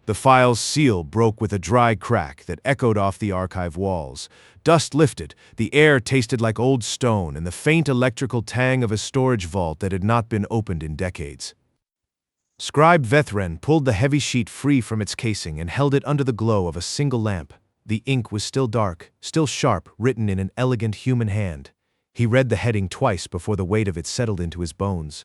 The file's seal broke with a dry crack that echoed off the archive walls. Dust lifted, the air tasted like old stone and the faint electrical tang of a storage vault that had not been opened in decades. Scribe Vethren pulled the heavy sheet free from its casing and held it under the glow of a single lamp. The ink was still dark, still sharp, written in an elegant human hand. He read the heading twice before the weight of it settled into his bones.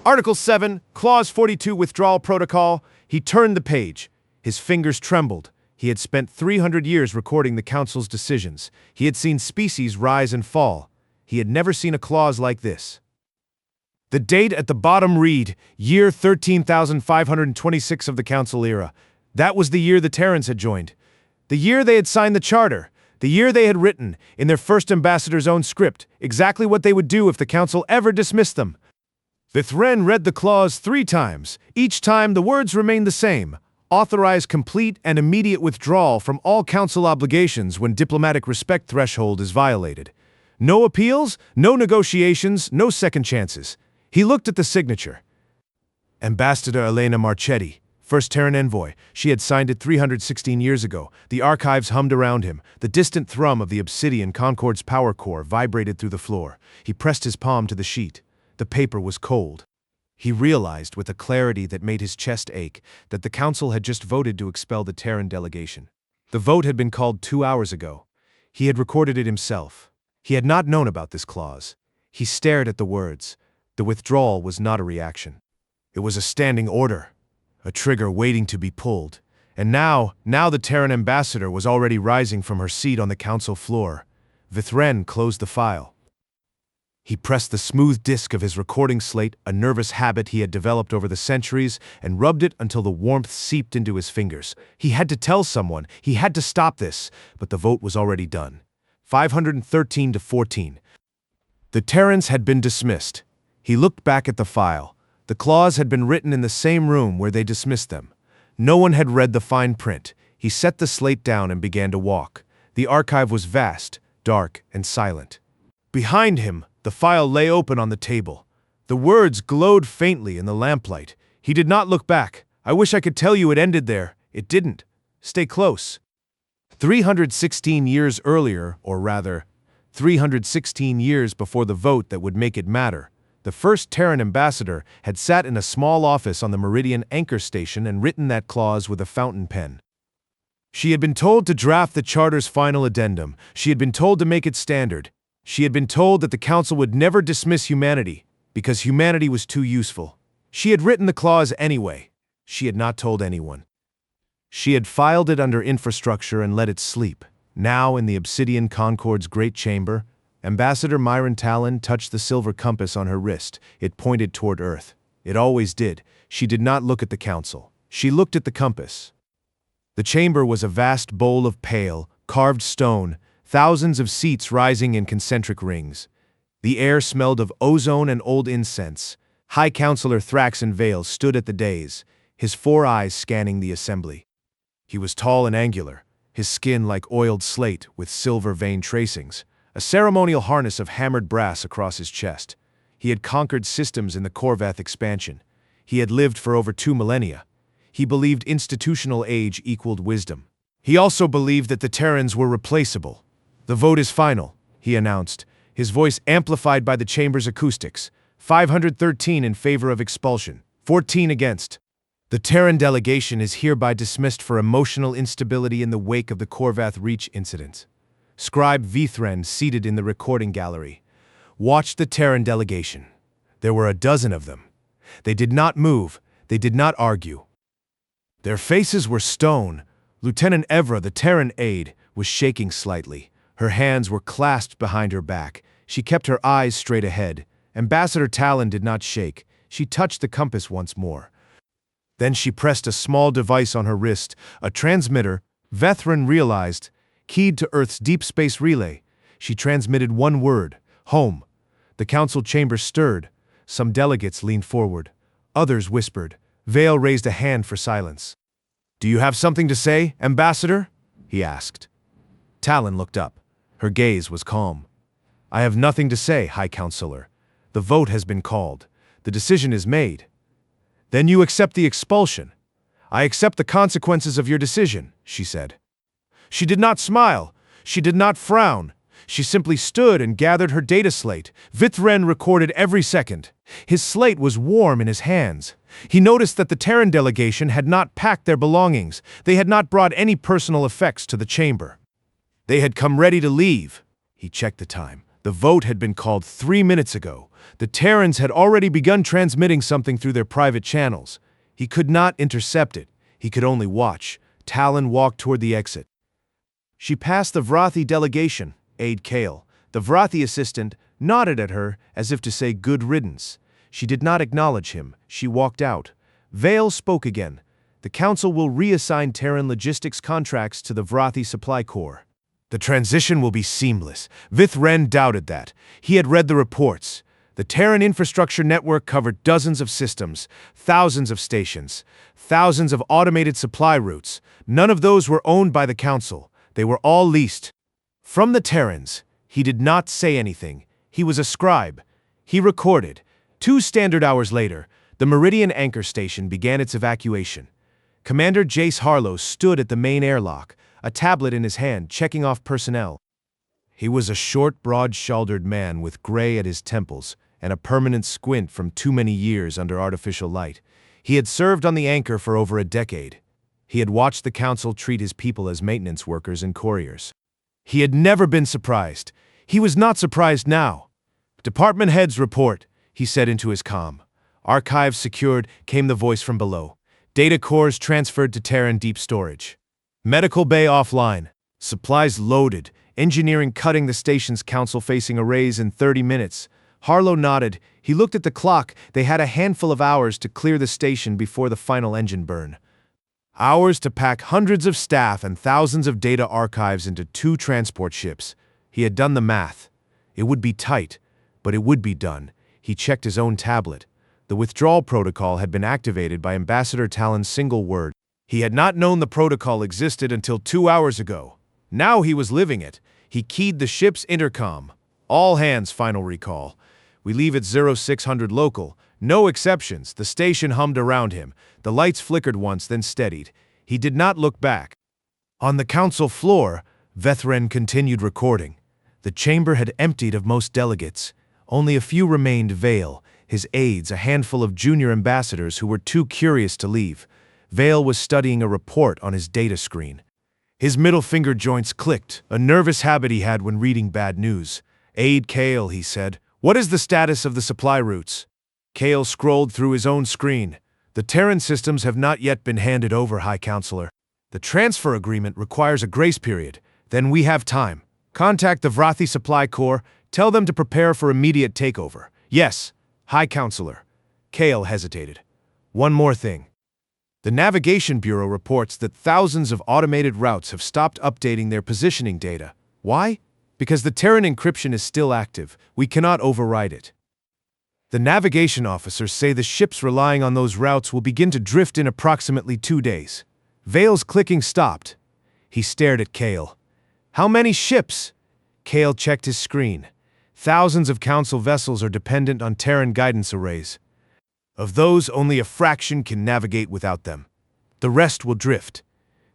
Article 7, Clause 42 Withdrawal Protocol. He turned the page. His fingers trembled. He had spent 300 years recording the Council's decisions. He had seen species rise and fall. He had never seen a clause like this. The date at the bottom read, year 13,526 of the Council era. That was the year the Terrans had joined. The year they had signed the Charter. The year they had written, in their first ambassador's own script, exactly what they would do if the Council ever dismissed them. Vethren read the clause 3 times. Each time the words remained the same. Authorize complete and immediate withdrawal from all Council obligations when diplomatic respect threshold is violated. No appeals, no negotiations, no second chances. He looked at the signature. Ambassador Elena Marchetti, first Terran envoy. She had signed it 316 years ago. The archives hummed around him. The distant thrum of the Obsidian Concord's power core vibrated through the floor. He pressed his palm to the sheet. The paper was cold. He realized with a clarity that made his chest ache that the Council had just voted to expel the Terran delegation. The vote had been called 2 hours ago. He had recorded it himself. He had not known about this clause. He stared at the words. The withdrawal was not a reaction. It was a standing order, a trigger waiting to be pulled. And now the Terran ambassador was already rising from her seat on the Council floor. Vethren closed the file. He pressed the smooth disk of his recording slate, a nervous habit he had developed over the centuries, and rubbed it until the warmth seeped into his fingers. He had to tell someone, he had to stop this, but the vote was already done. 513 to 14. The Terrans had been dismissed. He looked back at the file. The clause had been written in the same room where they dismissed them. No one had read the fine print. He set the slate down and began to walk. The archive was vast, dark, and silent. Behind him, the file lay open on the table. The words glowed faintly in the lamplight. He did not look back. I wish I could tell you it ended there. It didn't. Stay close. 316 years earlier, or rather, 316 years before the vote that would make it matter, the first Terran ambassador had sat in a small office on the Meridian anchor station and written that clause with a fountain pen. She had been told to draft the Charter's final addendum. She had been told to make it standard. She had been told that the Council would never dismiss humanity, because humanity was too useful. She had written the clause anyway. She had not told anyone. She had filed it under infrastructure and let it sleep. Now, in the Obsidian Concord's great chamber, Ambassador Myron Talon touched the silver compass on her wrist. It pointed toward Earth. It always did. She did not look at the Council. She looked at the compass. The chamber was a vast bowl of pale, carved stone, thousands of seats rising in concentric rings. The air smelled of ozone and old incense. High Councillor Thraxon Vale stood at the dais, his 4 eyes scanning the assembly. He was tall and angular, his skin like oiled slate with silver vein tracings, a ceremonial harness of hammered brass across his chest. He had conquered systems in the Korvath expansion. He had lived for over 2 millennia. He believed institutional age equaled wisdom. He also believed that the Terrans were replaceable. The vote is final, he announced, his voice amplified by the chamber's acoustics. 513 in favor of expulsion, 14 against. The Terran delegation is hereby dismissed for emotional instability in the wake of the Korvath Reach incident. Scribe Vethren, seated in the recording gallery, watched the Terran delegation. There were a dozen of them. They did not move, they did not argue. Their faces were stone. Lieutenant Evra, the Terran aide, was shaking slightly. Her hands were clasped behind her back. She kept her eyes straight ahead. Ambassador Talon did not shake. She touched the compass once more. Then she pressed a small device on her wrist, a transmitter. Vethren realized, keyed to Earth's deep space relay. She transmitted one word, home. The Council chamber stirred. Some delegates leaned forward. Others whispered. Vale raised a hand for silence. "Do you have something to say, Ambassador?" he asked. Talon looked up. Her gaze was calm. "I have nothing to say, High Councillor. The vote has been called. The decision is made." "Then you accept the expulsion." I accept the consequences of your decision, she said. She did not smile. She did not frown. She simply stood and gathered her data slate. Vithren recorded every second. His slate was warm in his hands. He noticed that the Terran delegation had not packed their belongings. They had not brought any personal effects to the chamber. They had come ready to leave. He checked the time. The vote had been called 3 minutes ago. The Terrans had already begun transmitting something through their private channels. He could not intercept it. He could only watch. Talon walked toward the exit. She passed the Vrathi delegation, Aide Kale. The Vrathi assistant nodded at her as if to say good riddance. She did not acknowledge him. She walked out. Vale spoke again. The Council will reassign Terran logistics contracts to the Vrathi Supply Corps. The transition will be seamless. Vithren doubted that. He had read the reports. The Terran infrastructure network covered dozens of systems, thousands of stations, thousands of automated supply routes. None of those were owned by the Council. They were all leased. From the Terrans, he did not say anything. He was a scribe. He recorded. 2 standard hours later, the Meridian anchor station began its evacuation. Commander Jace Harlow stood at the main airlock, a tablet in his hand, checking off personnel. He was a short, broad-shouldered man with gray at his temples and a permanent squint from too many years under artificial light. He had served on the anchor for over a decade. He had watched the Council treat his people as maintenance workers and couriers. He had never been surprised. He was not surprised now. Department heads report, he said into his comm. Archives secured, came the voice from below. Data cores transferred to Terran deep storage. Medical bay offline. Supplies loaded. Engineering cutting the station's Council-facing arrays in 30 minutes. Harlow nodded. He looked at the clock. They had a handful of hours to clear the station before the final engine burn. Hours to pack hundreds of staff and thousands of data archives into 2 transport ships. He had done the math. It would be tight, but it would be done. He checked his own tablet. The withdrawal protocol had been activated by Ambassador Talon's single word. He had not known the protocol existed until 2 hours ago. Now he was living it. He keyed the ship's intercom. All hands, final recall. We leave at 0600 local. No exceptions. The station hummed around him. The lights flickered once, then steadied. He did not look back. On the Council floor, Vethren continued recording. The chamber had emptied of most delegates. Only a few remained. Vale, his aides, a handful of junior ambassadors who were too curious to leave. Vale was studying a report on his data screen. His middle finger joints clicked, a nervous habit he had when reading bad news. Aide Kale, he said. What is the status of the supply routes? Kale scrolled through his own screen. The Terran systems have not yet been handed over, High Counselor. The transfer agreement requires a grace period. Then we have time. Contact the Vrathi Supply Corps. Tell them to prepare for immediate takeover. Yes, High Counselor. Kale hesitated. One more thing. The Navigation Bureau reports that thousands of automated routes have stopped updating their positioning data. Why? Because the Terran encryption is still active. We cannot override it. The navigation officers say the ships relying on those routes will begin to drift in approximately 2 days. Vale's clicking stopped. He stared at Kale. How many ships? Kale checked his screen. Thousands of Council vessels are dependent on Terran guidance arrays. Of those, only a fraction can navigate without them. The rest will drift.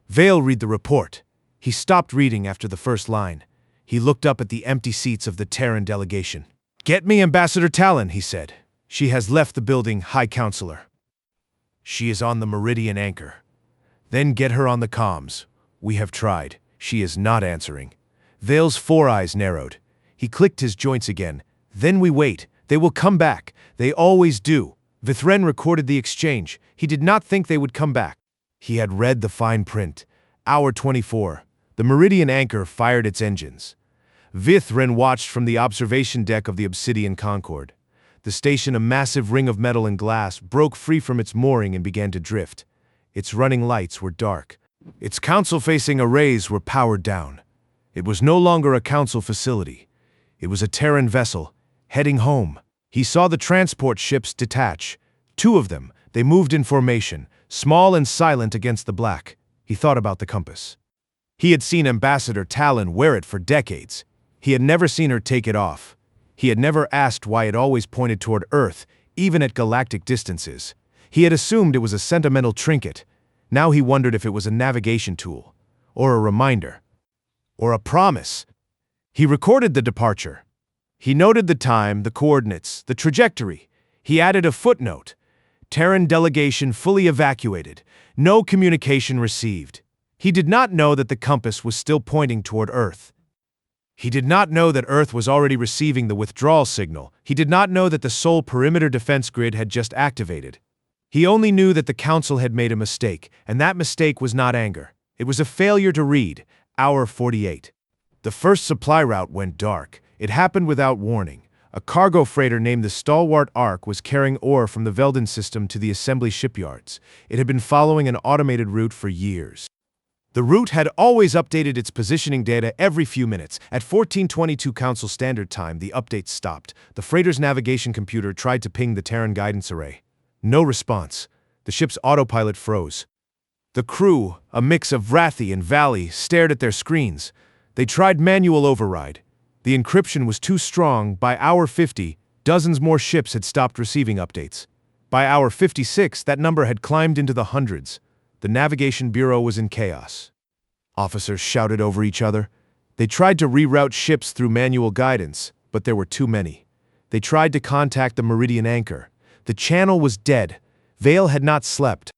Vale read the report. He stopped reading after the first line. He looked up at the empty seats of the Terran delegation. Get me Ambassador Talon, he said. She has left the building, High Counselor. She is on the Meridian anchor. Then get her on the comms. We have tried. She is not answering. Vale's 4 eyes narrowed. He clicked his joints again. Then we wait. They will come back. They always do. Vithren recorded the exchange. He did not think they would come back. He had read the fine print. Hour 24. The Meridian anchor fired its engines. Vithren watched from the observation deck of the Obsidian Concorde. The station, a massive ring of metal and glass, broke free from its mooring and began to drift. Its running lights were dark. Its Council-facing arrays were powered down. It was no longer a Council facility. It was a Terran vessel, heading home. He saw the transport ships detach. 2 of them. They moved in formation, small and silent against the black. He thought about the compass. He had seen Ambassador Talon wear it for decades. He had never seen her take it off. He had never asked why it always pointed toward Earth, even at galactic distances. He had assumed it was a sentimental trinket. Now he wondered if it was a navigation tool, or a reminder, or a promise. He recorded the departure. He noted the time, the coordinates, the trajectory. He added a footnote. Terran delegation fully evacuated. No communication received. He did not know that the compass was still pointing toward Earth. He did not know that Earth was already receiving the withdrawal signal. He did not know that the Sol perimeter defense grid had just activated. He only knew that the Council had made a mistake, and that mistake was not anger. It was a failure to read. Hour 48. The first supply route went dark. It happened without warning. A cargo freighter named the Stalwart Ark was carrying ore from the Veldon system to the assembly shipyards. It had been following an automated route for years. The route had always updated its positioning data every few minutes. At 14:22 Council Standard Time, the updates stopped. The freighter's navigation computer tried to ping the Terran guidance array. No response. The ship's autopilot froze. The crew, a mix of Wrathy and Valley, stared at their screens. They tried manual override. The encryption was too strong. By hour 50, dozens more ships had stopped receiving updates. By hour 56, that number had climbed into the hundreds. The Navigation Bureau was in chaos. Officers shouted over each other. They tried to reroute ships through manual guidance, but there were too many. They tried to contact the Meridian anchor. The channel was dead. Vale had not slept.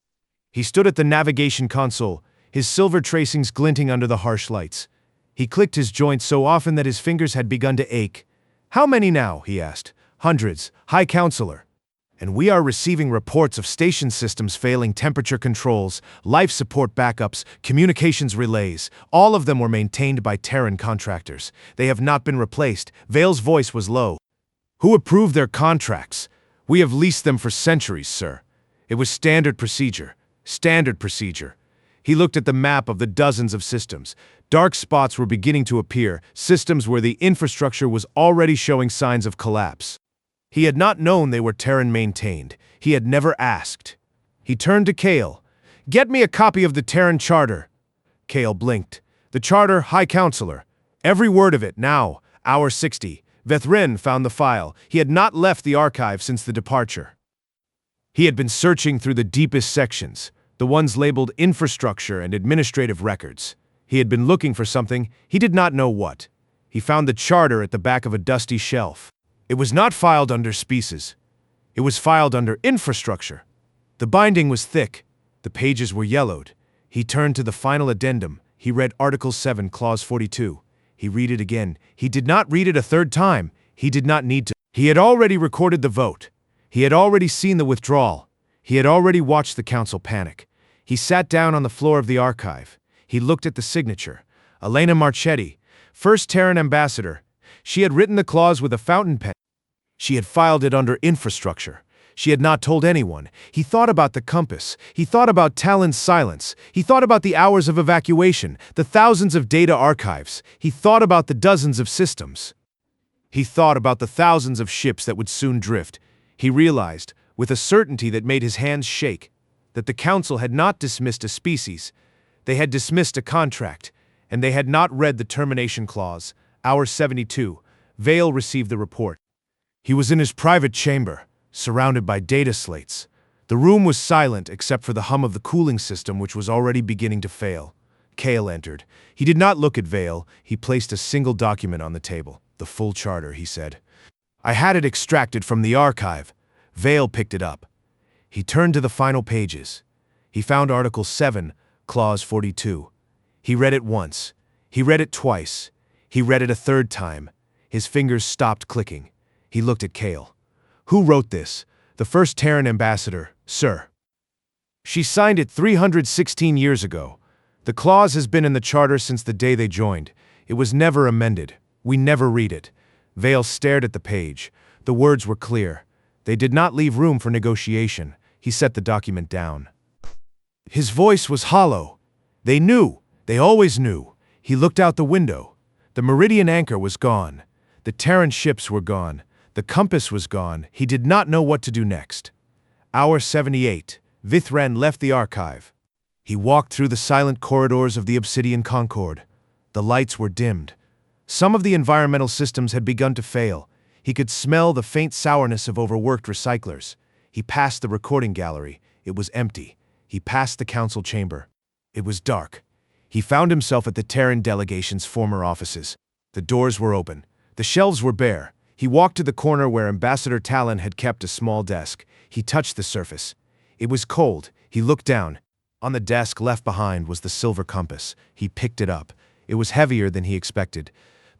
He stood at the navigation console, his silver tracings glinting under the harsh lights. He clicked his joints so often that his fingers had begun to ache. "How many now?" he asked. "Hundreds, High Counselor. And we are receiving reports of station systems failing, temperature controls, life support backups, communications relays. All of them were maintained by Terran contractors. They have not been replaced." Vale's voice was low. "Who approved their contracts? We have leased them for centuries, sir. It was standard procedure. Standard procedure." He looked at the map of the dozens of systems. Dark spots were beginning to appear, systems where the infrastructure was already showing signs of collapse. He had not known they were Terran-maintained. He had never asked. He turned to Kale. "Get me a copy of the Terran Charter." Kale blinked. "The Charter, High Counselor. Every word of it, now. Hour 60. Vethrin found the file. He had not left the archive since the departure. He had been searching through the deepest sections, the ones labeled infrastructure and administrative records. He had been looking for something, he did not know what. He found the charter at the back of a dusty shelf. It was not filed under species. It was filed under infrastructure. The binding was thick. The pages were yellowed. He turned to the final addendum. He read Article 7, Clause 42. He read it again. He did not read it a third time. He did not need to. He had already recorded the vote. He had already seen the withdrawal. He had already watched the council panic. He sat down on the floor of the archive. He looked at the signature. Elena Marchetti, first Terran ambassador. She had written the clause with a fountain pen. She had filed it under infrastructure. She had not told anyone. He thought about the compass. He thought about Talon's silence. He thought about the hours of evacuation, the thousands of data archives. He thought about the dozens of systems. He thought about the thousands of ships that would soon drift. He realized, with a certainty that made his hands shake, that the Council had not dismissed a species. They had dismissed a contract, and they had not read the termination clause. Hour 72. Vale received the report. He was in his private chamber, surrounded by data slates. The room was silent except for the hum of the cooling system, which was already beginning to fail. Kale entered. He did not look at Vale. He placed a single document on the table. "The full charter," he said. "I had it extracted from the archive." Vale picked it up. He turned to the final pages. He found Article 7, Clause 42. He read it once. He read it twice. He read it a third time. His fingers stopped clicking. He looked at Kale. "Who wrote this?" "The first Terran ambassador, sir. She signed it 316 years ago. The clause has been in the charter since the day they joined. It was never amended. We never read it." Vale stared at the page. The words were clear. They did not leave room for negotiation. He set the document down. His voice was hollow. They knew. They always knew. He looked out the window. The Meridian anchor was gone. The Terran ships were gone. The compass was gone. He did not know what to do next. Hour 78. Vithran left the archive. He walked through the silent corridors of the Obsidian Concord. The lights were dimmed. Some of the environmental systems had begun to fail. He could smell the faint sourness of overworked recyclers. He passed the recording gallery. It was empty. He passed the council chamber. It was dark. He found himself at the Terran delegation's former offices. The doors were open. The shelves were bare. He walked to the corner where Ambassador Talon had kept a small desk. He touched the surface. It was cold. He looked down. On the desk left behind was the silver compass. He picked it up. It was heavier than he expected.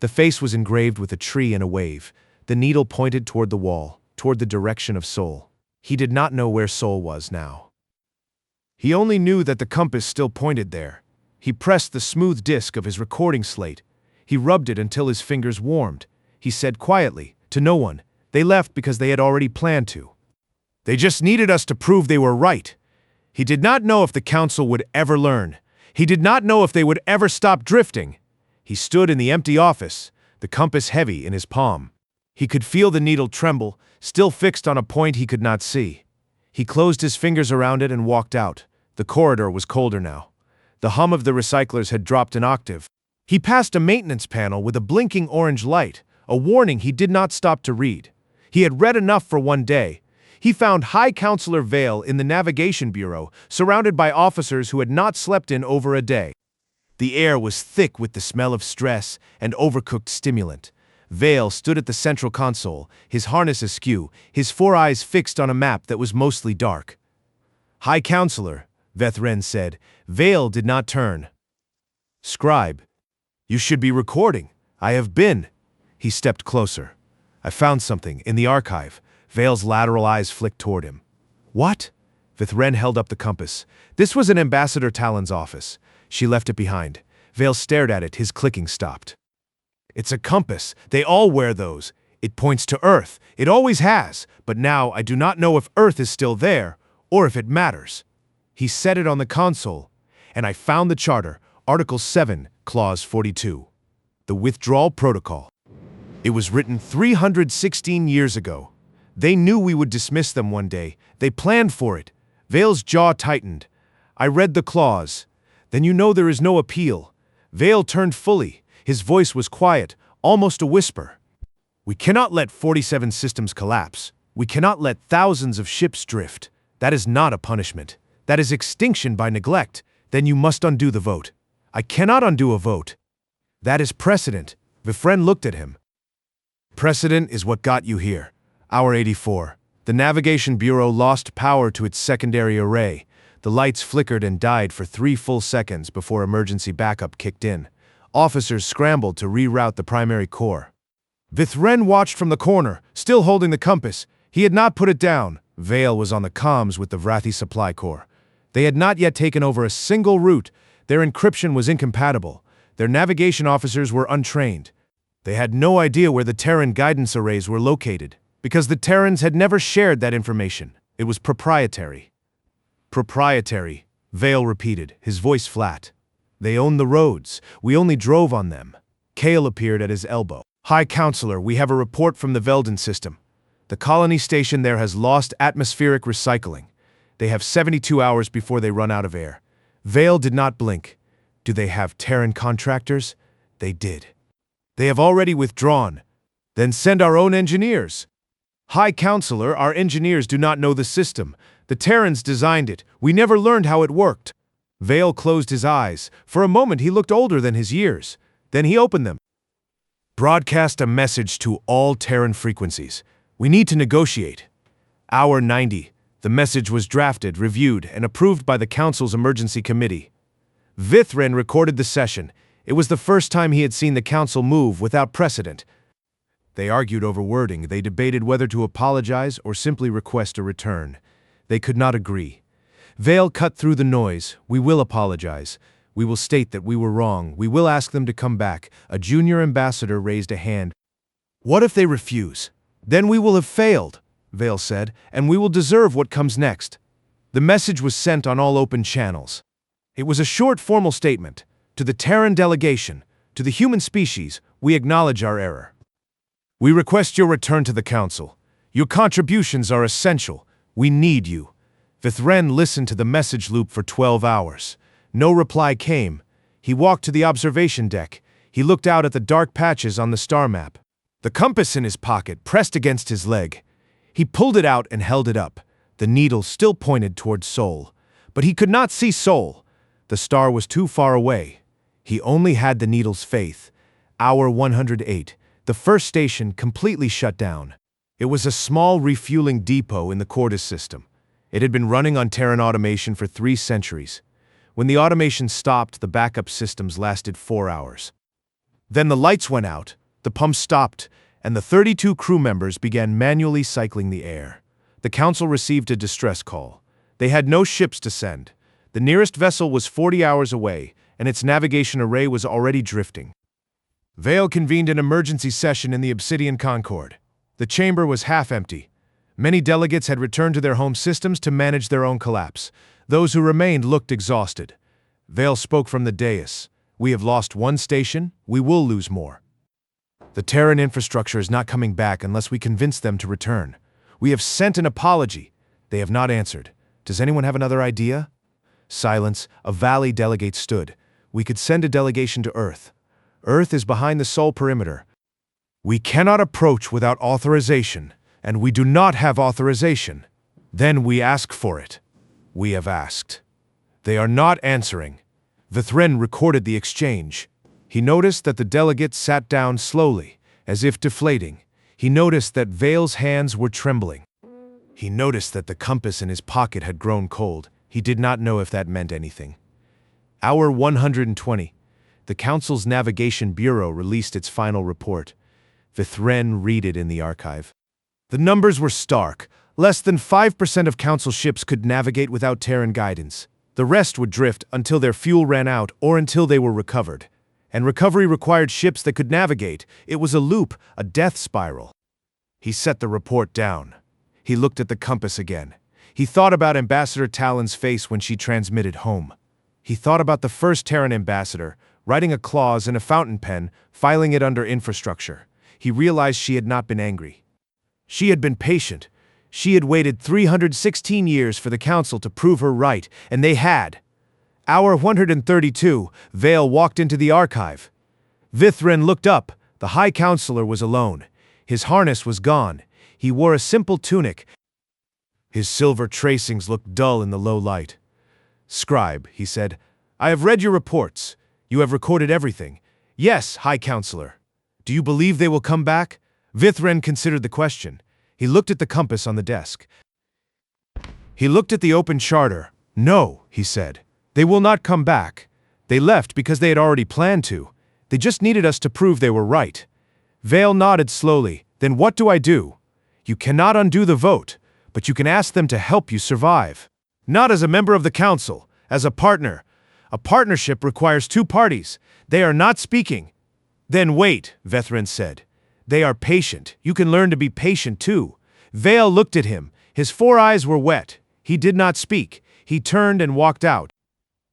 The face was engraved with a tree and a wave. The needle pointed toward the wall, toward the direction of Sol. He did not know where Sol was now. He only knew that the compass still pointed there. He pressed the smooth disc of his recording slate. He rubbed it until his fingers warmed. He said quietly, to no one, "They left because they had already planned to. They just needed us to prove they were right." He did not know if the council would ever learn. He did not know if they would ever stop drifting. He stood in the empty office, the compass heavy in his palm. He could feel the needle tremble, still fixed on a point he could not see. He closed his fingers around it and walked out. The corridor was colder now. The hum of the recyclers had dropped an octave. He passed a maintenance panel with a blinking orange light, a warning he did not stop to read. He had read enough for one day. He found High Counselor Vale in the Navigation Bureau, surrounded by officers who had not slept in over a day. The air was thick with the smell of stress and overcooked stimulant. Vale stood at the central console, his harness askew, his 4 eyes fixed on a map that was mostly dark. "High Counselor," Vethren said. Vale did not turn. "Scribe, you should be recording. I have been." He stepped closer. "I found something in the archive." Vale's lateral eyes flicked toward him. "What?" Vithren held up the compass. This was in Ambassador Talon's office. She left it behind. Vale stared at it, his clicking stopped. "It's a compass. They all wear those. It points to Earth. It always has. But now I do not know if Earth is still there, or if it matters." He set it on the console, and I found the charter, Article 7, Clause 42. The Withdrawal Protocol. It was written 316 years ago. They knew we would dismiss them one day. They planned for it. Vale's jaw tightened. I read the clause. "Then you know there is no appeal." Vale turned fully. His voice was quiet, almost a whisper. "We cannot let 47 systems collapse. We cannot let thousands of ships drift. That is not a punishment. That is extinction by neglect. Then you must undo the vote." "I cannot undo a vote." "That is precedent." Vifren looked at him. "Precedent is what got you here. Hour 84. The Navigation Bureau lost power to its secondary array. The lights flickered and died for 3 full seconds before emergency backup kicked in. Officers scrambled to reroute the primary core. Vithren watched from the corner, still holding the compass. He had not put it down. Vale was on the comms with the Vrathi Supply Corps. They had not yet taken over a single route. Their encryption was incompatible. Their navigation officers were untrained. They had no idea where the Terran guidance arrays were located, because the Terrans had never shared that information. It was proprietary. "Proprietary," Vale repeated, his voice flat. "They own the roads. We only drove on them." Kale appeared at his elbow. "High Counselor, we have a report from the Velden system. The colony station there has lost atmospheric recycling. They have 72 hours before they run out of air." Vale did not blink. "Do they have Terran contractors?" They did. "They have already withdrawn." "Then send our own engineers." "High Counselor, our engineers do not know the system. The Terrans designed it. We never learned how it worked." Vale closed his eyes. For a moment he looked older than his years. Then he opened them. "Broadcast a message to all Terran frequencies. We need to negotiate." Hour 90. The message was drafted, reviewed, and approved by the Council's Emergency Committee. Vithren recorded the session. It was the first time he had seen the Council move without precedent. They argued over wording. They debated whether to apologize or simply request a return. They could not agree. Vale cut through the noise. "We will apologize. We will state that we were wrong. We will ask them to come back." A junior ambassador raised a hand. "What if they refuse? Then we will have failed," Vale said, "and we will deserve what comes next." The message was sent on all open channels. It was a short formal statement. "To the Terran delegation, to the human species, we acknowledge our error. We request your return to the Council. Your contributions are essential. We need you." Vithren listened to the message loop for 12 hours. No reply came. He walked to the observation deck. He looked out at the dark patches on the star map. The compass in his pocket pressed against his leg. He pulled it out and held it up. The needle still pointed toward Sol. But he could not see Sol. The star was too far away. He only had the needle's faith. Hour 108. The first station completely shut down. It was a small refueling depot in the Cordis system. It had been running on Terran automation for 3 centuries. When the automation stopped, the backup systems lasted 4 hours. Then the lights went out, the pumps stopped, and the 32 crew members began manually cycling the air. The Council received a distress call. They had no ships to send. The nearest vessel was 40 hours away, and its navigation array was already drifting. Vale convened an emergency session in the Obsidian Concord. The chamber was half empty. Many delegates had returned to their home systems to manage their own collapse. Those who remained looked exhausted. Vale spoke from the dais. "We have lost 1 station, we will lose more. The Terran infrastructure is not coming back unless we convince them to return. We have sent an apology. They have not answered. Does anyone have another idea?" Silence. A Valley delegate stood. "We could send a delegation to Earth. Earth is behind the Sol perimeter. We cannot approach without authorization, and we do not have authorization. Then we ask for it. We have asked. They are not answering." Vithren recorded the exchange. He noticed that the delegate sat down slowly, as if deflating. He noticed that Vale's hands were trembling. He noticed that the compass in his pocket had grown cold. He did not know if that meant anything. Hour 120. The Council's Navigation Bureau released its final report. Vithren read it in the archive. The numbers were stark. Less than 5% of Council ships could navigate without Terran guidance. The rest would drift until their fuel ran out or until they were recovered. And recovery required ships that could navigate. It was a loop, a death spiral. He set the report down. He looked at the compass again. He thought about Ambassador Talon's face when she transmitted home. He thought about the first Terran ambassador, writing a clause in a fountain pen, filing it under infrastructure. He realized she had not been angry. She had been patient. She had waited 316 years for the Council to prove her right, and they had. Hour 132, Vale walked into the archive. Vithren looked up. The High Counselor was alone. His harness was gone. He wore a simple tunic. His silver tracings looked dull in the low light. "Scribe," he said, "I have read your reports. You have recorded everything." "Yes, High Counselor." "Do you believe they will come back?" Vithren considered the question. He looked at the compass on the desk. He looked at the open charter. "No," he said. "They will not come back. They left because they had already planned to. They just needed us to prove they were right." Vale nodded slowly. "Then what do I do?" "You cannot undo the vote, but you can ask them to help you survive. Not as a member of the Council, as a partner. A partnership requires 2 parties. They are not speaking." "Then wait," Vithren said. "They are patient. You can learn to be patient too." Vale looked at him. His 4 eyes were wet. He did not speak. He turned and walked out.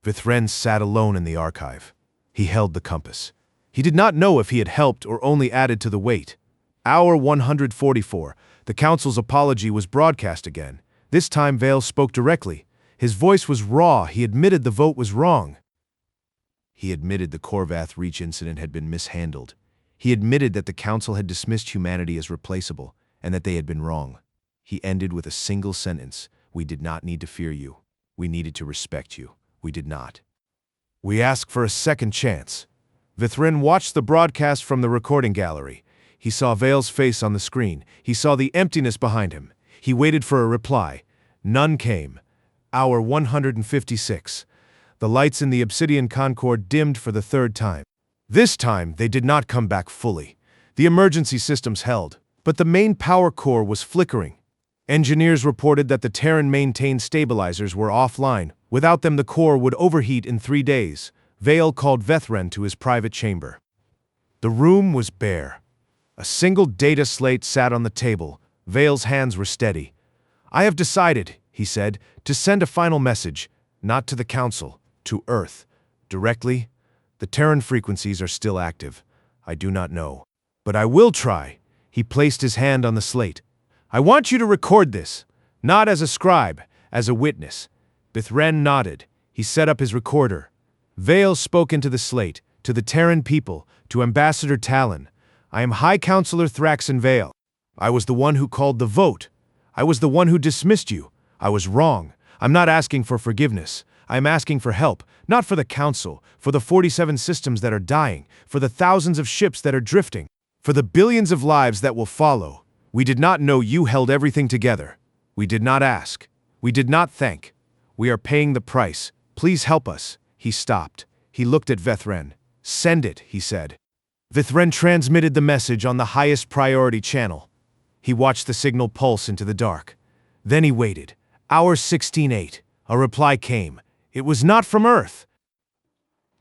Vithren sat alone in the archive. He held the compass. He did not know if he had helped or only added to the weight. Hour 144. The Council's apology was broadcast again. This time Vale spoke directly. His voice was raw. He admitted the vote was wrong. He admitted the Korvath Reach incident had been mishandled. He admitted that the Council had dismissed humanity as replaceable, and that they had been wrong. He ended with a single sentence. "We did not need to fear you. We needed to respect you. We did not. We ask for a second chance." Vithren watched the broadcast from the recording gallery. He saw Vale's face on the screen. He saw the emptiness behind him. He waited for a reply. None came. Hour 156. The lights in the Obsidian Concord dimmed for the 3rd time. This time, they did not come back fully. The emergency systems held, but the main power core was flickering. Engineers reported that the Terran maintained stabilizers were offline. Without them, the core would overheat in 3 days. Vale called Vithren to his private chamber. The room was bare. A single data slate sat on the table. Vale's hands were steady. "I have decided," he said, "to send a final message, not to the Council, to Earth. Directly. The Terran frequencies are still active. I do not know. But I will try." He placed his hand on the slate. "I want you to record this, not as a scribe, as a witness." Vithren nodded. He set up his recorder. Vale spoke into the slate, to the Terran people, to Ambassador Talon. "I am High Counselor Thraxon Vale. I was the one who called the vote. I was the one who dismissed you. I was wrong. I'm not asking for forgiveness. I'm asking for help, not for the Council, for the 47 systems that are dying, for the thousands of ships that are drifting, for the billions of lives that will follow. We did not know you held everything together. We did not ask. We did not thank. We are paying the price. Please help us." He stopped. He looked at Vethren. "Send it," he said. Vethren transmitted the message on the highest priority channel. He watched the signal pulse into the dark. Then he waited. Hour 16:08. A reply came. It was not from Earth.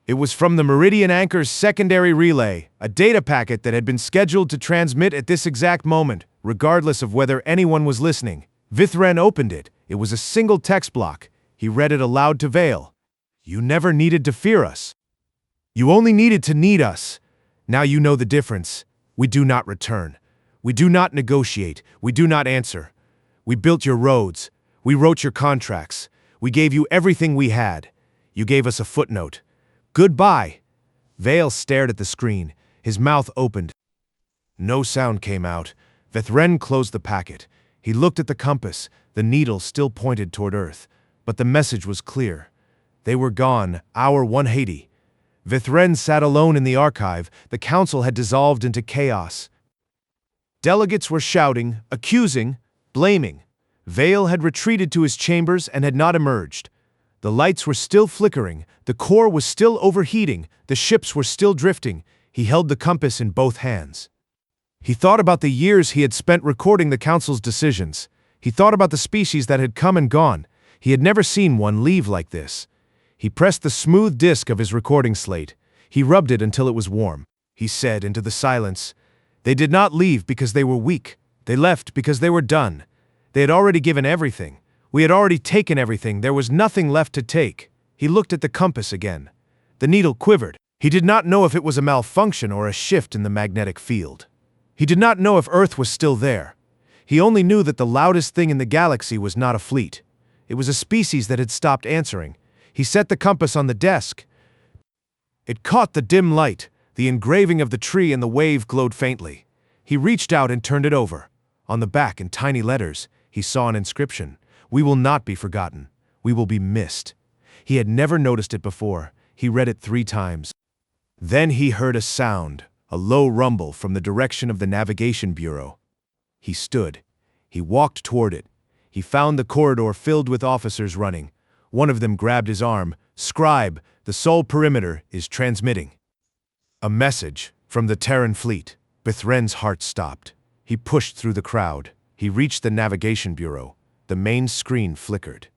It was from the Meridian Anchor's secondary relay, a data packet that had been scheduled to transmit at this exact moment, regardless of whether anyone was listening. Vithren opened it. It was a single text block. He read it aloud to Vale. "You never needed to fear us. You only needed to need us. Now you know the difference. We do not return. We do not negotiate. We do not answer. We built your roads. We wrote your contracts. We gave you everything we had. You gave us a footnote. Goodbye." Vale stared at the screen. His mouth opened. No sound came out. Vethren closed the packet. He looked at the compass. The needle still pointed toward Earth. But the message was clear. They were gone, hour 180. Vithren sat alone in the archive. The council had dissolved into chaos. Delegates were shouting, accusing, blaming. Vale had retreated to his chambers and had not emerged. The lights were still flickering, the core was still overheating, the ships were still drifting. He held the compass in both hands. He thought about the years he had spent recording the council's decisions. He thought about the species that had come and gone. He had never seen one leave like this. He pressed the smooth disc of his recording slate. He rubbed it until it was warm. He said into the silence, "They did not leave because they were weak. They left because they were done. They had already given everything. We had already taken everything. There was nothing left to take." He looked at the compass again. The needle quivered. He did not know if it was a malfunction or a shift in the magnetic field. He did not know if Earth was still there. He only knew that the loudest thing in the galaxy was not a fleet. It was a species that had stopped answering. He set the compass on the desk. It caught the dim light. The engraving of the tree and the wave glowed faintly. He reached out and turned it over. On the back, in tiny letters, he saw an inscription. "We will not be forgotten. We will be missed." He had never noticed it before. He read it 3 times. Then he heard a sound, a low rumble from the direction of the navigation bureau. He stood. He walked toward it. He found the corridor filled with officers running. One of them grabbed his arm. "Scribe, the Sol perimeter is transmitting." A message from the Terran fleet. Vithren's heart stopped. He pushed through the crowd. He reached the navigation bureau. The main screen flickered.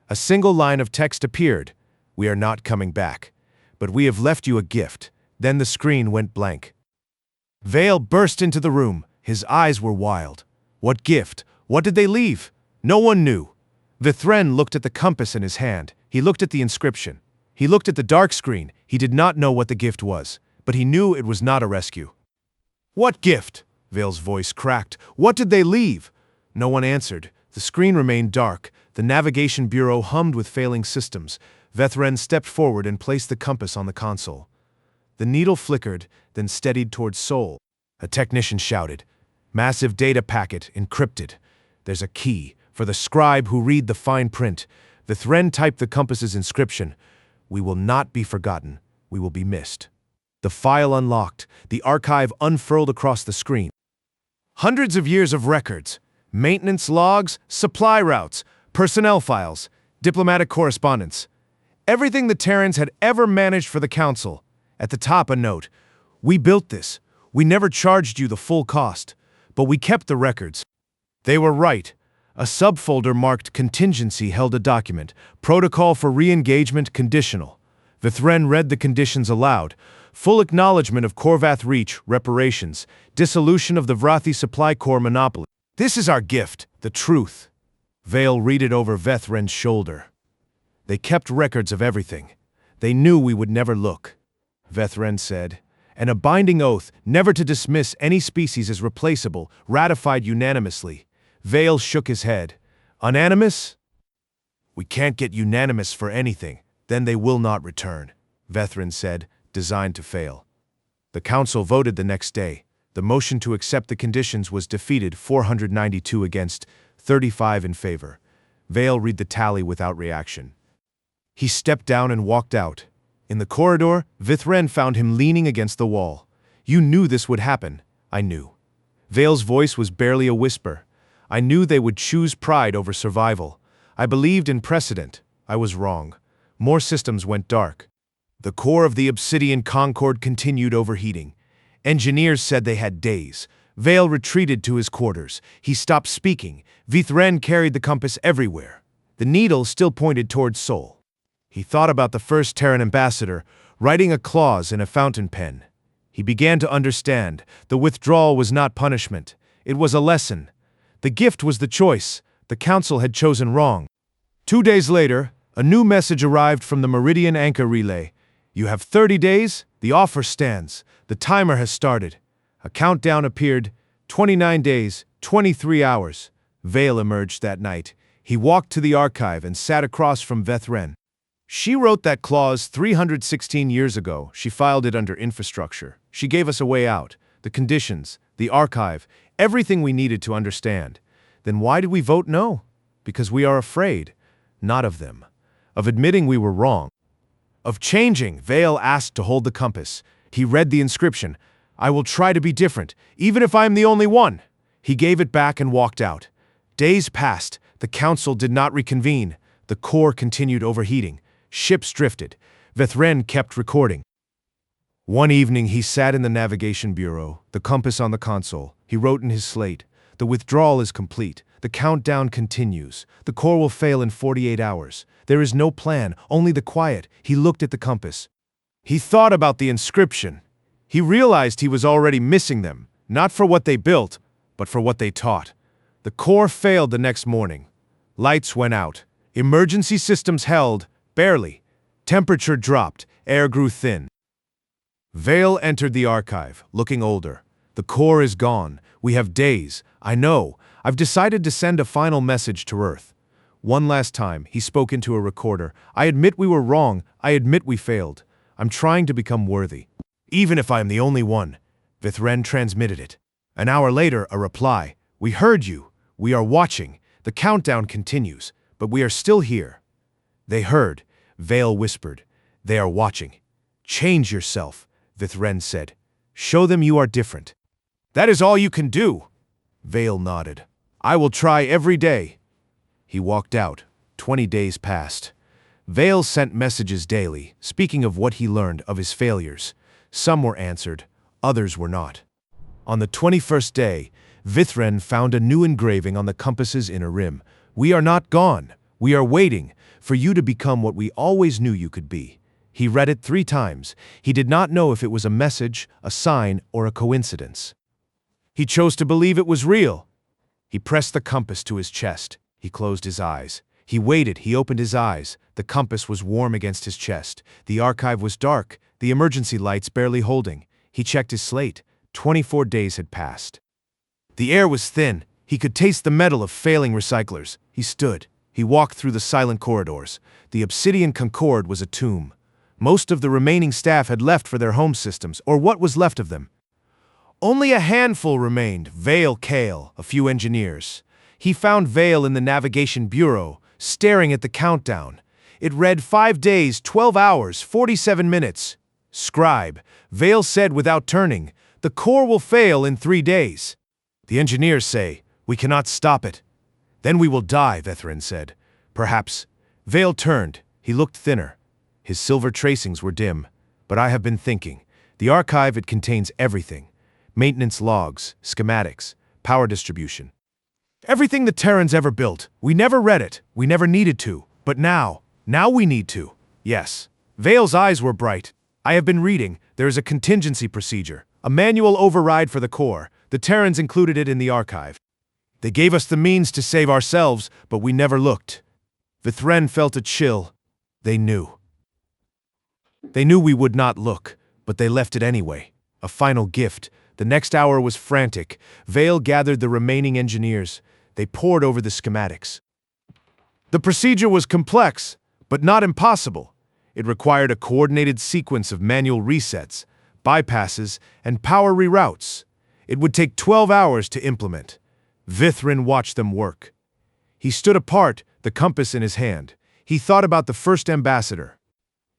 A single line of text appeared. "We are not coming back, but we have left you a gift." Then the screen went blank. Vale burst into the room. His eyes were wild. What gift? What did they leave? No one knew. Vithren looked at the compass in his hand. He looked at the inscription. He looked at the dark screen. He did not know what the gift was, but he knew it was not a rescue. "What gift?" Vale's voice cracked. "What did they leave?" No one answered. The screen remained dark. The navigation bureau hummed with failing systems. Vethren stepped forward and placed the compass on the console. The needle flickered, then steadied towards Sol. A technician shouted, "Massive data packet encrypted. There's a key for the scribe who read the fine print." Vethren typed the compass's inscription. "We will not be forgotten. We will be missed." The file unlocked. The archive unfurled across the screen. Hundreds of years of records. Maintenance logs, supply routes, personnel files, diplomatic correspondence. Everything the Terrans had ever managed for the Council. At the top a note. "We built this. We never charged you the full cost, but we kept the records." They were right. A subfolder marked Contingency held a document. Protocol for re-engagement conditional. Vithren read the conditions aloud. Full acknowledgement of Korvath Reach reparations. Dissolution of the Vrathi Supply Corps monopoly. "This is our gift, the truth." Vale read it over Vethren's shoulder. "They kept records of everything. They knew we would never look," Vethren said. "And a binding oath never to dismiss any species as replaceable, ratified unanimously." Vale shook his head. "Unanimous? We can't get unanimous for anything. Then they will not return," Vethren said, designed to fail. The council voted the next day. The motion to accept the conditions was defeated 492 against, 35 in favor. Vale read the tally without reaction. He stepped down and walked out. In the corridor, Vithren found him leaning against the wall. You knew this would happen. I knew. Vale's voice was barely a whisper. I knew they would choose pride over survival. I believed in precedent. I was wrong. More systems went dark. The core of the Obsidian Concord continued overheating. Engineers said they had days. Vale retreated to his quarters. He stopped speaking. Vithren carried the compass everywhere. The needle still pointed towards Sol. He thought about the first Terran ambassador, writing a clause in a fountain pen. He began to understand. The withdrawal was not punishment. It was a lesson. The gift was the choice. The council had chosen wrong. 2 days later, a new message arrived from the Meridian Anchor Relay. You have 30 days. The offer stands. The timer has started. A countdown appeared. 29 days, 23 hours. Vale emerged that night. He walked to the archive and sat across from Vithren. She wrote that clause 316 years ago. She filed it under infrastructure. She gave us a way out. The conditions, the archive, everything we needed to understand. Then why did we vote no? Because we are afraid. Not of them. Of admitting we were wrong. Of changing. Vale asked to hold the compass. He read the inscription. I will try to be different, even if I am the only one. He gave it back and walked out. Days passed. The council did not reconvene. The core continued overheating. Ships drifted. Vithren kept recording. One evening he sat in the navigation bureau, the compass on the console. He wrote in his slate, the withdrawal is complete. The countdown continues. The core will fail in 48 hours. There is no plan, only the quiet. He looked at the compass. He thought about the inscription. He realized he was already missing them, not for what they built, but for what they taught. The core failed the next morning. Lights went out. Emergency systems held, barely. Temperature dropped. Air grew thin. Vale entered the archive, looking older. The core is gone. We have days. I know. I've decided to send a final message to Earth. One last time, he spoke into a recorder. I admit we were wrong. I admit we failed. I'm trying to become worthy. Even if I am the only one. Vithren transmitted it. An hour later, a reply. We heard you. We are watching. The countdown continues, but we are still here. They heard. Vale whispered. They are watching. Change yourself, Vithren said. Show them you are different. That is all you can do. Vale nodded. I will try every day. He walked out. 20 days passed. Vale sent messages daily, speaking of what he learned of his failures. Some were answered, others were not. On the 21st day, Vithren found a new engraving on the compass's inner rim. We are not gone. We are waiting for you to become what we always knew you could be. He read it 3 times. He did not know if it was a message, a sign, or a coincidence. He chose to believe it was real. He pressed the compass to his chest. He closed his eyes. He waited. He opened his eyes. The compass was warm against his chest. The archive was dark, the emergency lights barely holding. He checked his slate. 24 days had passed. The air was thin. He could taste the metal of failing recyclers. He stood. He walked through the silent corridors. The Obsidian Concord was a tomb. Most of the remaining staff had left for their home systems, or what was left of them. Only a handful remained. Vale Kale, a few engineers. He found Vale in the navigation bureau, staring at the countdown. It read 5 days, 12 hours, 47 minutes. Scribe, Vale said without turning, the core will fail in 3 days. The engineers say, we cannot stop it. Then we will die, Vithren said. Perhaps. Vale turned. He looked thinner. His silver tracings were dim. But I have been thinking. The archive, it contains everything. Maintenance logs, schematics, power distribution. Everything the Terrans ever built. We never read it. We never needed to. But now we need to. Yes. Vale's eyes were bright. I have been reading. There is a contingency procedure. A manual override for the core. The Terrans included it in the archive. They gave us the means to save ourselves, but we never looked. Vithren felt a chill. They knew. They knew we would not look, but they left it anyway. A final gift. The next hour was frantic. Vale gathered the remaining engineers. They pored over the schematics. The procedure was complex, but not impossible. It required a coordinated sequence of manual resets, bypasses, and power reroutes. It would take 12 hours to implement. Vithren watched them work. He stood apart, the compass in his hand. He thought about the first ambassador.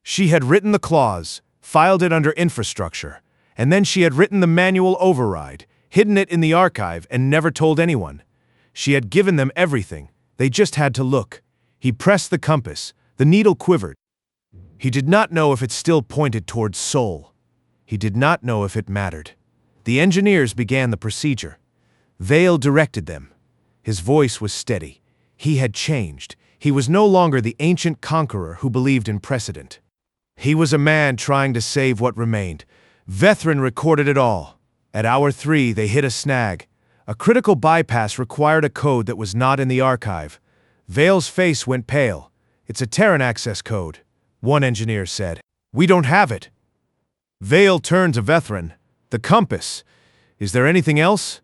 She had written the clause, filed it under infrastructure, and then she had written the manual override, hidden it in the archive, and never told anyone. She had given them everything. They just had to look. He pressed the compass. The needle quivered. He did not know if it still pointed towards Seoul. He did not know if it mattered. The engineers began the procedure. Vale directed them. His voice was steady. He had changed. He was no longer the ancient conqueror who believed in precedent. He was a man trying to save what remained. Vethrin recorded it all. At hour 3, they hit a snag. A critical bypass required a code that was not in the archive. Vale's face went pale. "It's a Terran access code," one engineer said. "We don't have it." Vale turned to Vethrin. "The compass. Is there anything else?"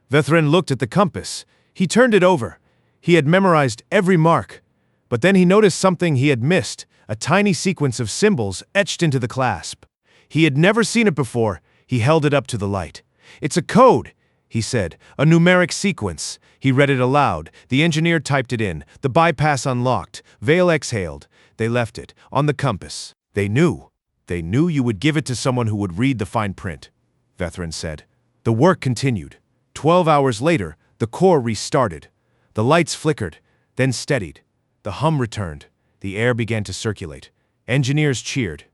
Vethrin looked at the compass. He turned it over. He had memorized every mark. But then he noticed something he had missed, a tiny sequence of symbols etched into the clasp. He had never seen it before. He held it up to the light. "It's a code," he said, "a numeric sequence." He read it aloud. The engineer typed it in. The bypass unlocked. Vale exhaled. They left it, on the compass. They knew. They knew you would give it to someone who would read the fine print, Vethrin said. The work continued. 12 hours later, the core restarted. The lights flickered, then steadied. The hum returned. The air began to circulate. Engineers cheered.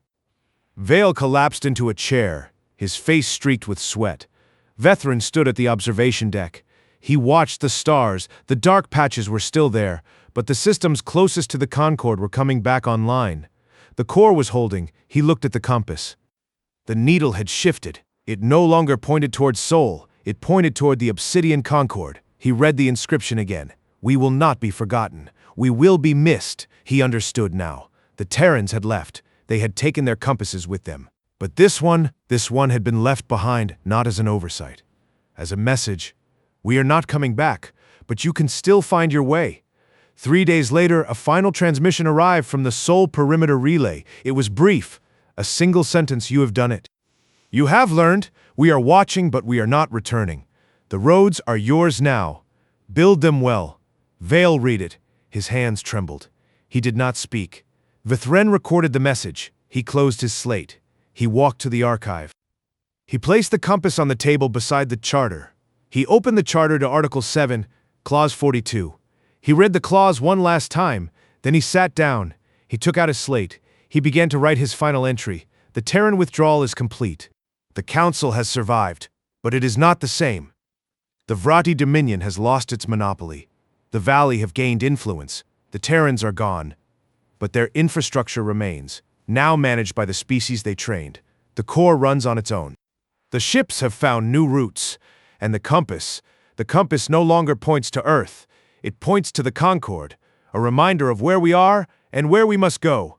Vale collapsed into a chair, his face streaked with sweat. Vethrin stood at the observation deck. He watched the stars. The dark patches were still there, but the systems closest to the Concorde were coming back online. The core was holding. He looked at the compass. The needle had shifted. It no longer pointed toward Seoul. It pointed toward the Obsidian Concorde. He read the inscription again. "We will not be forgotten. We will be missed." He understood now. The Terrans had left. They had taken their compasses with them. But this one had been left behind, not as an oversight. As a message. "We are not coming back, but you can still find your way." 3 days later, a final transmission arrived from the Seoul Perimeter Relay. It was brief. A single sentence: "You have done it. You have learned. We are watching, but we are not returning. The roads are yours now. Build them well." Vale read it. His hands trembled. He did not speak. Vethrin recorded the message. He closed his slate. He walked to the archive. He placed the compass on the table beside the charter. He opened the charter to Article 7, Clause 42. He read the clause one last time, then he sat down. He took out his slate. He began to write his final entry. "The Terran withdrawal is complete. The Council has survived, but it is not the same. The Vrati Dominion has lost its monopoly. The Valley have gained influence. The Terrans are gone. But their infrastructure remains, now managed by the species they trained. The core runs on its own. The ships have found new routes, and the compass no longer points to Earth. It points to the Concorde, a reminder of where we are and where we must go.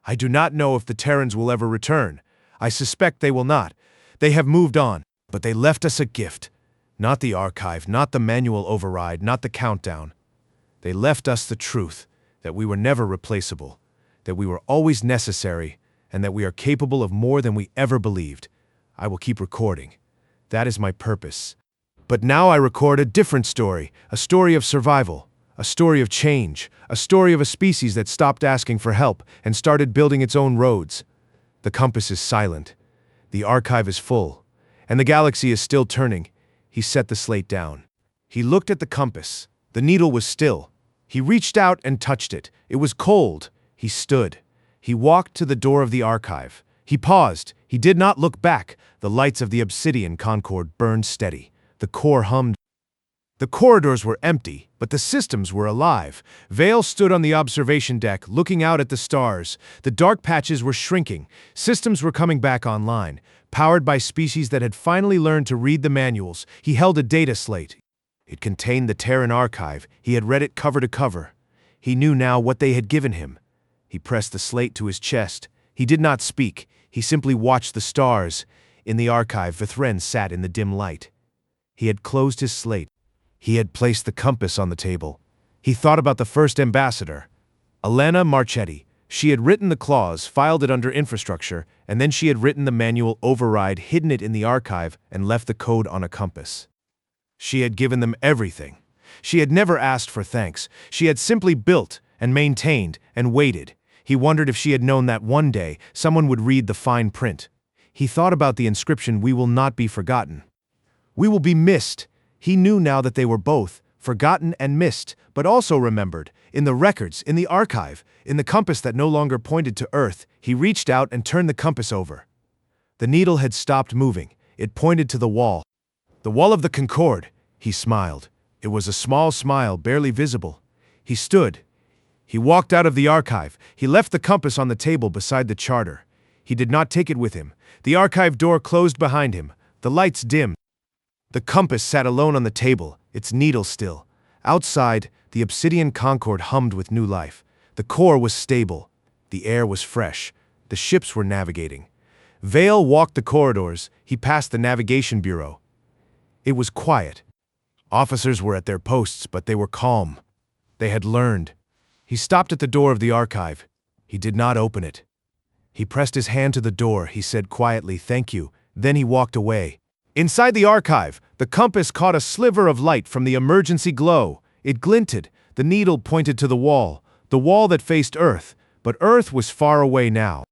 I do not know if the Terrans will ever return. I suspect they will not. They have moved on, but they left us a gift. Not the archive, not the manual override, not the countdown. They left us the truth, that we were never replaceable, that we were always necessary, and that we are capable of more than we ever believed. I will keep recording. That is my purpose. But now I record a different story, a story of survival, a story of change, a story of a species that stopped asking for help and started building its own roads. The compass is silent. The archive is full, and the galaxy is still turning. He set the slate down. He looked at the compass. The needle was still. He reached out and touched it. It was cold. He stood. He walked to the door of the archive. He paused. He did not look back. The lights of the Obsidian Concorde burned steady. The core hummed. The corridors were empty, but the systems were alive. Vale stood on the observation deck, looking out at the stars. The dark patches were shrinking. Systems were coming back online, powered by species that had finally learned to read the manuals. He held a data slate. It contained the Terran archive. He had read it cover to cover. He knew now what they had given him. He pressed the slate to his chest. He did not speak. He simply watched the stars. In the archive, Vethrin sat in the dim light. He had closed his slate. He had placed the compass on the table. He thought about the first ambassador, Elena Marchetti. She had written the clause, filed it under infrastructure, and then she had written the manual override, hidden it in the archive, and left the code on a compass. She had given them everything. She had never asked for thanks. She had simply built and maintained and waited. He wondered if she had known that one day someone would read the fine print. He thought about the inscription, "We will not be forgotten. We will be missed." He knew now that they were both forgotten and missed, but also remembered, in the records, in the archive, in the compass that no longer pointed to Earth. He reached out and turned the compass over. The needle had stopped moving. It pointed to the wall. The wall of the Concorde. He smiled. It was a small smile, barely visible. He stood. He walked out of the archive. He left the compass on the table beside the charter. He did not take it with him. The archive door closed behind him. The lights dimmed. The compass sat alone on the table, its needle still. Outside, the obsidian Concorde hummed with new life. The core was stable. The air was fresh. The ships were navigating. Vale walked the corridors. He passed the navigation bureau. It was quiet. Officers were at their posts, but they were calm. They had learned. He stopped at the door of the archive. He did not open it. He pressed his hand to the door. He said quietly, "Thank you." Then he walked away. Inside the archive, the compass caught a sliver of light from the emergency glow. It glinted. The needle pointed to the wall that faced Earth, but Earth was far away now.